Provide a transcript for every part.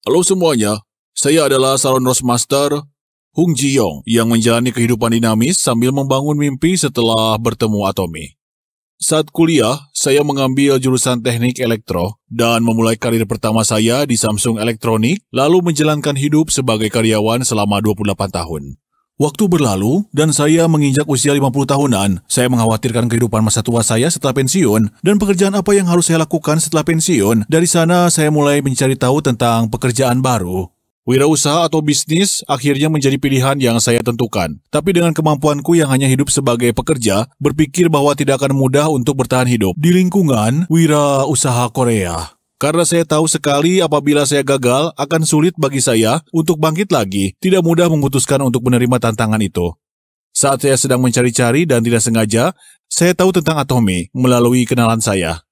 Halo semuanya, saya adalah Salon Roastmaster Hung Ji-yong yang menjalani kehidupan dinamis sambil membangun mimpi setelah bertemu Atomy. Saat kuliah, saya mengambil jurusan teknik elektro dan memulai karir pertama saya di Samsung Elektronik, lalu menjalankan hidup sebagai karyawan selama 28 tahun. Waktu berlalu dan saya menginjak usia 50 tahunan. Saya mengkhawatirkan kehidupan masa tua saya setelah pensiun dan pekerjaan apa yang harus saya lakukan setelah pensiun. Dari sana saya mulai mencari tahu tentang pekerjaan baru. Wirausaha atau bisnis akhirnya menjadi pilihan yang saya tentukan. Tapi dengan kemampuanku yang hanya hidup sebagai pekerja, berpikir bahwa tidak akan mudah untuk bertahan hidup di lingkungan wirausaha Korea. Karena saya tahu sekali apabila saya gagal, akan sulit bagi saya untuk bangkit lagi. Tidak mudah memutuskan untuk menerima tantangan itu. Saat saya sedang mencari-cari dan tidak sengaja, saya tahu tentang Atomy melalui kenalan saya.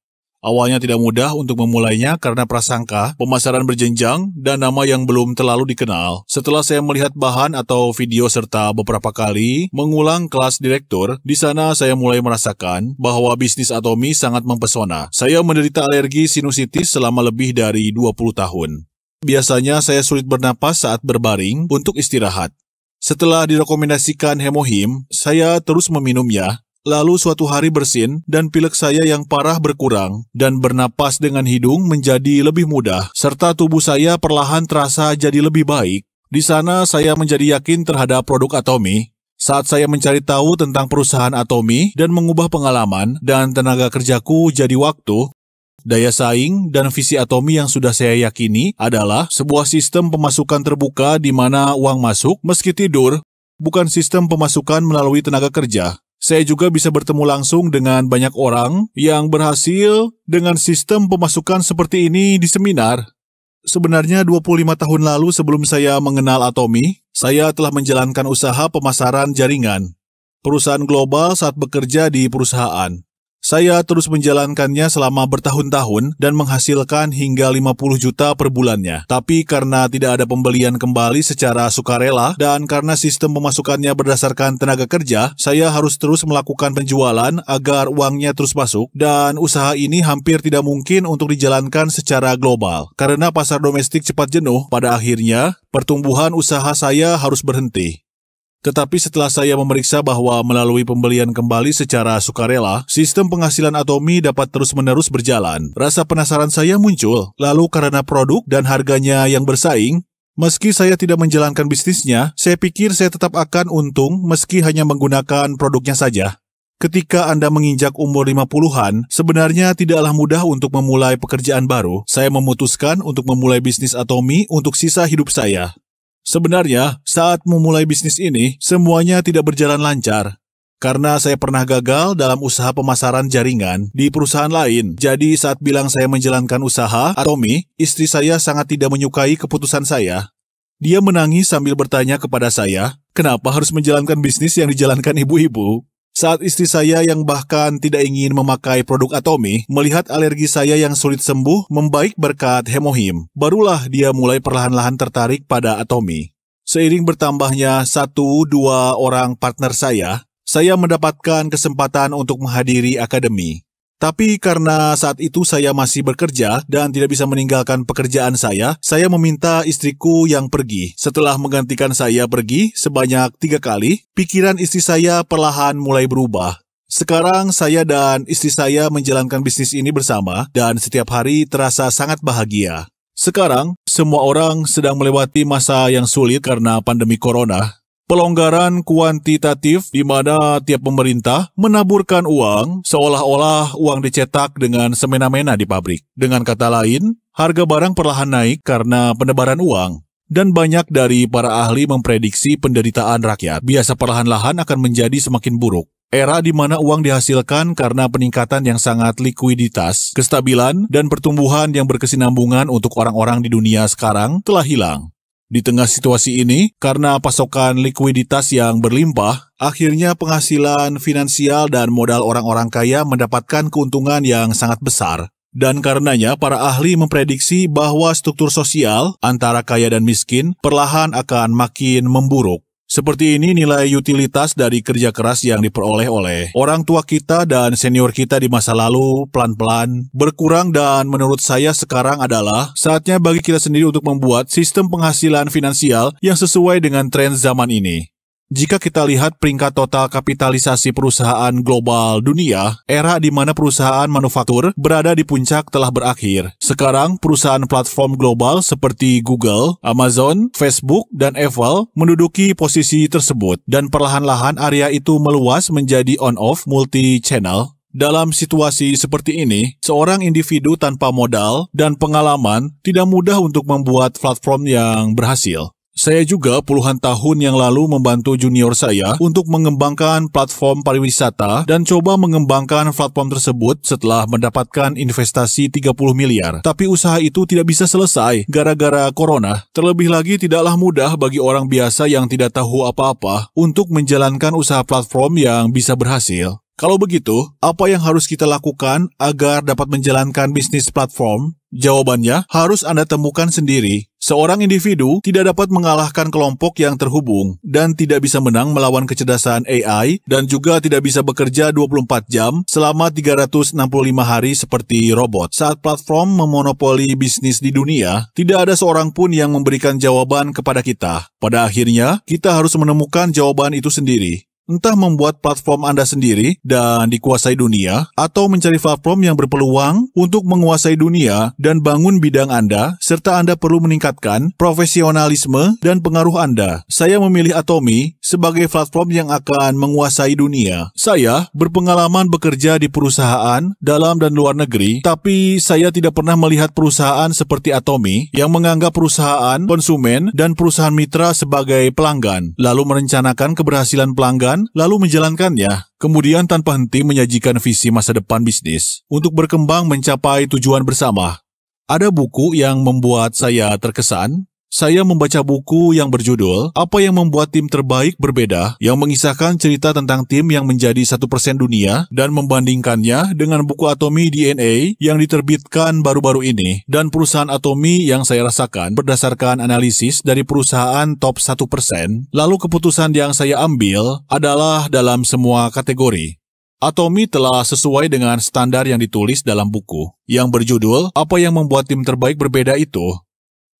Awalnya tidak mudah untuk memulainya karena prasangka, pemasaran berjenjang, dan nama yang belum terlalu dikenal. Setelah saya melihat bahan atau video serta beberapa kali mengulang kelas direktur, di sana saya mulai merasakan bahwa bisnis Atomy sangat mempesona. Saya menderita alergi sinusitis selama lebih dari 20 tahun. Biasanya saya sulit bernapas saat berbaring untuk istirahat. Setelah direkomendasikan Hemohim, saya terus meminumnya. Lalu suatu hari bersin dan pilek saya yang parah berkurang dan bernapas dengan hidung menjadi lebih mudah serta tubuh saya perlahan terasa jadi lebih baik. Di sana saya menjadi yakin terhadap produk Atomy. Saat saya mencari tahu tentang perusahaan Atomy dan mengubah pengalaman dan tenaga kerjaku jadi waktu, daya saing dan visi Atomy yang sudah saya yakini adalah sebuah sistem pemasukan terbuka di mana uang masuk meski tidur, bukan sistem pemasukan melalui tenaga kerja. Saya juga bisa bertemu langsung dengan banyak orang yang berhasil dengan sistem pemasukan seperti ini di seminar. Sebenarnya 25 tahun lalu sebelum saya mengenal Atomy, saya telah menjalankan usaha pemasaran jaringan. Perusahaan global saat bekerja di perusahaan. Saya terus menjalankannya selama bertahun-tahun dan menghasilkan hingga 50 juta per bulannya. Tapi karena tidak ada pembelian kembali secara sukarela dan karena sistem pemasukannya berdasarkan tenaga kerja, saya harus terus melakukan penjualan agar uangnya terus masuk dan usaha ini hampir tidak mungkin untuk dijalankan secara global. Karena pasar domestik cepat jenuh, pada akhirnya pertumbuhan usaha saya harus berhenti. Tetapi setelah saya memeriksa bahwa melalui pembelian kembali secara sukarela, sistem penghasilan Atomy dapat terus-menerus berjalan. Rasa penasaran saya muncul, lalu karena produk dan harganya yang bersaing, meski saya tidak menjalankan bisnisnya, saya pikir saya tetap akan untung meski hanya menggunakan produknya saja. Ketika Anda menginjak umur 50-an, sebenarnya tidaklah mudah untuk memulai pekerjaan baru. Saya memutuskan untuk memulai bisnis Atomy untuk sisa hidup saya. Sebenarnya, saat memulai bisnis ini, semuanya tidak berjalan lancar. Karena saya pernah gagal dalam usaha pemasaran jaringan di perusahaan lain. Jadi saat bilang saya menjalankan usaha Atomy, istri saya sangat tidak menyukai keputusan saya. Dia menangis sambil bertanya kepada saya, kenapa harus menjalankan bisnis yang dijalankan ibu-ibu? Saat istri saya yang bahkan tidak ingin memakai produk Atomy, melihat alergi saya yang sulit sembuh membaik berkat Hemohim, barulah dia mulai perlahan-lahan tertarik pada Atomy. Seiring bertambahnya 1-2 orang partner saya mendapatkan kesempatan untuk menghadiri akademi. Tapi karena saat itu saya masih bekerja dan tidak bisa meninggalkan pekerjaan saya meminta istriku yang pergi. Setelah menggantikan saya pergi sebanyak 3 kali, pikiran istri saya perlahan mulai berubah. Sekarang saya dan istri saya menjalankan bisnis ini bersama dan setiap hari terasa sangat bahagia. Sekarang, semua orang sedang melewati masa yang sulit karena pandemi corona. Pelonggaran kuantitatif di mana tiap pemerintah menaburkan uang seolah-olah uang dicetak dengan semena-mena di pabrik. Dengan kata lain, harga barang perlahan naik karena penebaran uang. Dan banyak dari para ahli memprediksi penderitaan rakyat biasa perlahan-lahan akan menjadi semakin buruk. Era di mana uang dihasilkan karena peningkatan yang sangat likuiditas, kestabilan, dan pertumbuhan yang berkesinambungan untuk orang-orang di dunia sekarang telah hilang. Di tengah situasi ini, karena pasokan likuiditas yang berlimpah, akhirnya penghasilan finansial dan modal orang-orang kaya mendapatkan keuntungan yang sangat besar. Dan karenanya, para ahli memprediksi bahwa struktur sosial antara kaya dan miskin perlahan akan makin memburuk. Seperti ini nilai utilitas dari kerja keras yang diperoleh oleh orang tua kita dan senior kita di masa lalu pelan-pelan berkurang, dan menurut saya sekarang adalah saatnya bagi kita sendiri untuk membuat sistem penghasilan finansial yang sesuai dengan tren zaman ini. Jika kita lihat peringkat total kapitalisasi perusahaan global dunia, era di mana perusahaan manufaktur berada di puncak telah berakhir. Sekarang, perusahaan platform global seperti Google, Amazon, Facebook, dan Apple menduduki posisi tersebut, dan perlahan-lahan area itu meluas menjadi on-off multi-channel. Dalam situasi seperti ini, seorang individu tanpa modal dan pengalaman tidak mudah untuk membuat platform yang berhasil. Saya juga puluhan tahun yang lalu membantu junior saya untuk mengembangkan platform pariwisata dan coba mengembangkan platform tersebut setelah mendapatkan investasi 30 miliar. Tapi usaha itu tidak bisa selesai gara-gara corona. Terlebih lagi tidaklah mudah bagi orang biasa yang tidak tahu apa-apa untuk menjalankan usaha platform yang bisa berhasil. Kalau begitu, apa yang harus kita lakukan agar dapat menjalankan bisnis platform? Jawabannya harus Anda temukan sendiri. Seorang individu tidak dapat mengalahkan kelompok yang terhubung dan tidak bisa menang melawan kecerdasan AI, dan juga tidak bisa bekerja 24 jam selama 365 hari seperti robot. Saat platform memonopoli bisnis di dunia, tidak ada seorang pun yang memberikan jawaban kepada kita. Pada akhirnya, kita harus menemukan jawaban itu sendiri. Entah membuat platform Anda sendiri dan dikuasai dunia, atau mencari platform yang berpeluang untuk menguasai dunia dan bangun bidang Anda, serta Anda perlu meningkatkan profesionalisme dan pengaruh Anda. Saya memilih Atomy sebagai platform yang akan menguasai dunia. Saya berpengalaman bekerja di perusahaan dalam dan luar negeri, tapi saya tidak pernah melihat perusahaan seperti Atomy yang menganggap perusahaan, konsumen, dan perusahaan mitra sebagai pelanggan, lalu merencanakan keberhasilan pelanggan, lalu menjalankannya, kemudian tanpa henti menyajikan visi masa depan bisnis untuk berkembang mencapai tujuan bersama. Ada buku yang membuat saya terkesan. Saya membaca buku yang berjudul Apa yang Membuat Tim Terbaik Berbeda, yang mengisahkan cerita tentang tim yang menjadi 1% dunia dan membandingkannya dengan buku Atomy DNA yang diterbitkan baru-baru ini, dan perusahaan Atomy yang saya rasakan berdasarkan analisis dari perusahaan top 1%. Lalu keputusan yang saya ambil adalah dalam semua kategori. Atomy telah sesuai dengan standar yang ditulis dalam buku yang berjudul Apa yang Membuat Tim Terbaik Berbeda itu.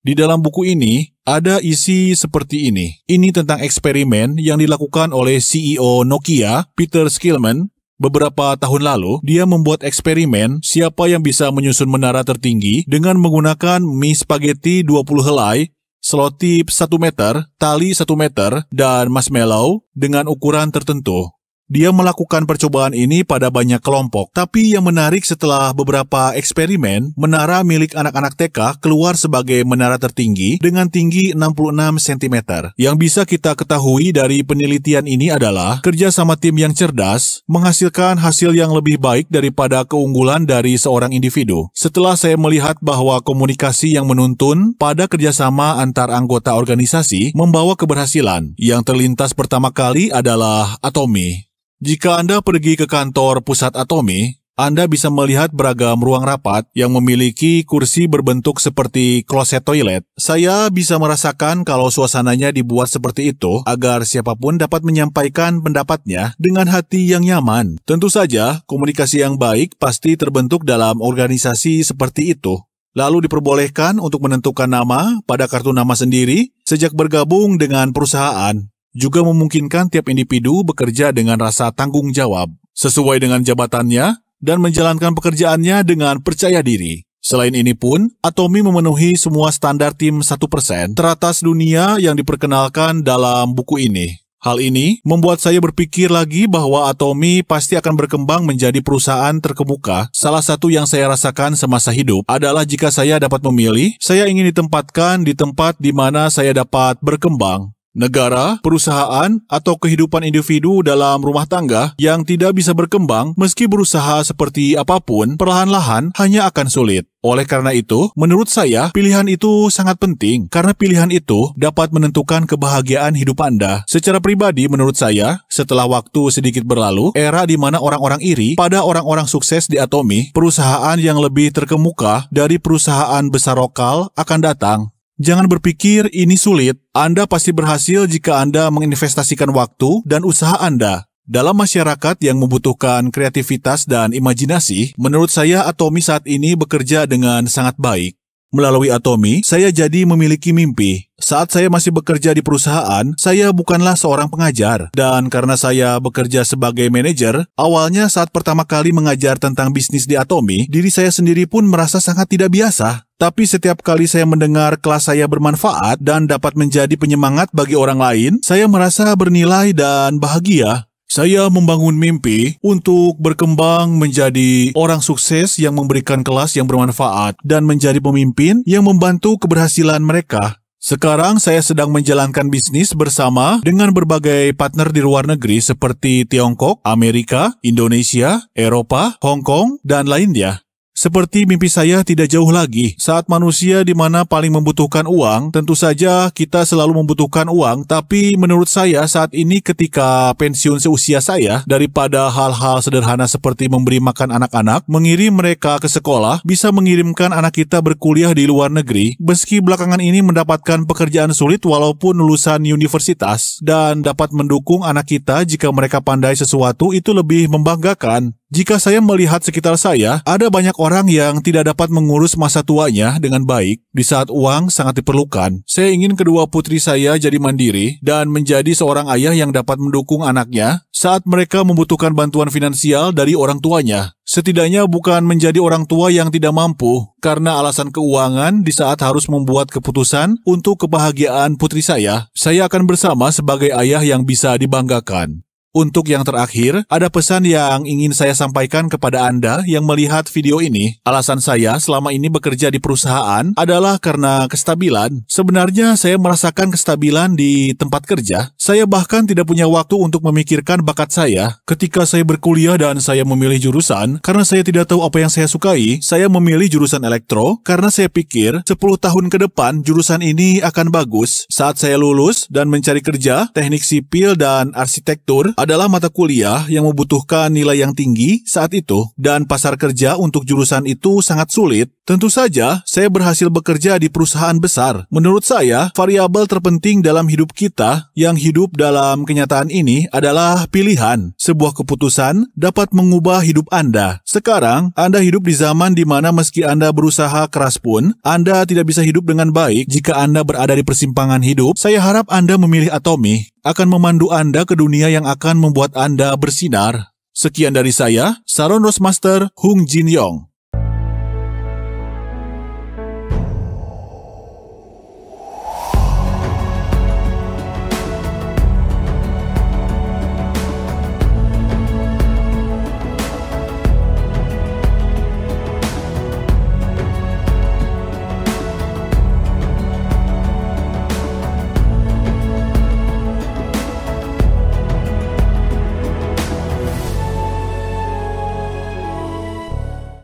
Di dalam buku ini, ada isi seperti ini. Ini tentang eksperimen yang dilakukan oleh CEO Nokia, Peter Skillman. Beberapa tahun lalu, dia membuat eksperimen siapa yang bisa menyusun menara tertinggi dengan menggunakan mie spaghetti 20 helai, selotip 1 meter, tali 1 meter, dan marshmallow dengan ukuran tertentu. Dia melakukan percobaan ini pada banyak kelompok, tapi yang menarik setelah beberapa eksperimen, menara milik anak-anak TK keluar sebagai menara tertinggi dengan tinggi 66 cm. Yang bisa kita ketahui dari penelitian ini adalah kerja sama tim yang cerdas menghasilkan hasil yang lebih baik daripada keunggulan dari seorang individu. Setelah saya melihat bahwa komunikasi yang menuntun pada kerjasama antar anggota organisasi membawa keberhasilan, yang terlintas pertama kali adalah Atomy. Jika Anda pergi ke kantor pusat Atomy, Anda bisa melihat beragam ruang rapat yang memiliki kursi berbentuk seperti kloset toilet. Saya bisa merasakan kalau suasananya dibuat seperti itu agar siapapun dapat menyampaikan pendapatnya dengan hati yang nyaman. Tentu saja, komunikasi yang baik pasti terbentuk dalam organisasi seperti itu. Lalu diperbolehkan untuk menentukan nama pada kartu nama sendiri sejak bergabung dengan perusahaan. Juga memungkinkan tiap individu bekerja dengan rasa tanggung jawab, sesuai dengan jabatannya, dan menjalankan pekerjaannya dengan percaya diri. Selain ini pun, Atomy memenuhi semua standar tim 1% teratas dunia yang diperkenalkan dalam buku ini. Hal ini membuat saya berpikir lagi bahwa Atomy pasti akan berkembang menjadi perusahaan terkemuka. Salah satu yang saya rasakan semasa hidup adalah jika saya dapat memilih, saya ingin ditempatkan di tempat di mana saya dapat berkembang. Negara, perusahaan, atau kehidupan individu dalam rumah tangga yang tidak bisa berkembang meski berusaha seperti apapun, perlahan-lahan hanya akan sulit. Oleh karena itu, menurut saya, pilihan itu sangat penting karena pilihan itu dapat menentukan kebahagiaan hidup Anda. Secara pribadi, menurut saya, setelah waktu sedikit berlalu, era di mana orang-orang iri pada orang-orang sukses di Atomy, perusahaan yang lebih terkemuka dari perusahaan besar lokal akan datang. Jangan berpikir ini sulit. Anda pasti berhasil jika Anda menginvestasikan waktu dan usaha Anda. Dalam masyarakat yang membutuhkan kreativitas dan imajinasi, menurut saya Atomy saat ini bekerja dengan sangat baik. Melalui Atomy, saya jadi memiliki mimpi. Saat saya masih bekerja di perusahaan, saya bukanlah seorang pengajar. Dan karena saya bekerja sebagai manajer, awalnya saat pertama kali mengajar tentang bisnis di Atomy, diri saya sendiri pun merasa sangat tidak biasa. Tapi setiap kali saya mendengar kelas saya bermanfaat dan dapat menjadi penyemangat bagi orang lain, saya merasa bernilai dan bahagia. Saya membangun mimpi untuk berkembang menjadi orang sukses yang memberikan kelas yang bermanfaat dan menjadi pemimpin yang membantu keberhasilan mereka. Sekarang saya sedang menjalankan bisnis bersama dengan berbagai partner di luar negeri seperti Tiongkok, Amerika, Indonesia, Eropa, Hong Kong, dan lainnya. Seperti mimpi saya tidak jauh lagi, saat manusia di mana paling membutuhkan uang, tentu saja kita selalu membutuhkan uang, tapi menurut saya saat ini ketika pensiun seusia saya, daripada hal-hal sederhana seperti memberi makan anak-anak, mengirim mereka ke sekolah, bisa mengirimkan anak kita berkuliah di luar negeri, meski belakangan ini mendapatkan pekerjaan sulit walaupun lulusan universitas, dan dapat mendukung anak kita jika mereka pandai sesuatu itu lebih membanggakan. Jika saya melihat sekitar saya, ada banyak orang yang tidak dapat mengurus masa tuanya dengan baik di saat uang sangat diperlukan. Saya ingin kedua putri saya jadi mandiri dan menjadi seorang ayah yang dapat mendukung anaknya saat mereka membutuhkan bantuan finansial dari orang tuanya. Setidaknya bukan menjadi orang tua yang tidak mampu karena alasan keuangan di saat harus membuat keputusan untuk kebahagiaan putri saya. Saya akan bersama sebagai ayah yang bisa dibanggakan. Untuk yang terakhir, ada pesan yang ingin saya sampaikan kepada Anda yang melihat video ini. Alasan saya selama ini bekerja di perusahaan adalah karena kestabilan. Sebenarnya saya merasakan kestabilan di tempat kerja. Saya bahkan tidak punya waktu untuk memikirkan bakat saya. Ketika saya berkuliah dan saya memilih jurusan, karena saya tidak tahu apa yang saya sukai, saya memilih jurusan elektro karena saya pikir 10 tahun ke depan jurusan ini akan bagus. Saat saya lulus dan mencari kerja, teknik sipil dan arsitektur adalah mata kuliah yang membutuhkan nilai yang tinggi saat itu, dan pasar kerja untuk jurusan itu sangat sulit. Tentu saja, saya berhasil bekerja di perusahaan besar. Menurut saya, variabel terpenting dalam hidup kita yang hidup dalam kenyataan ini adalah pilihan. Sebuah keputusan dapat mengubah hidup Anda. Sekarang, Anda hidup di zaman di mana meski Anda berusaha keras pun, Anda tidak bisa hidup dengan baik jika Anda berada di persimpangan hidup. Saya harap Anda memilih Atomy, akan memandu Anda ke dunia yang akan membuat Anda bersinar. Sekian dari saya, Saron Roastmaster Hung Jin Yong.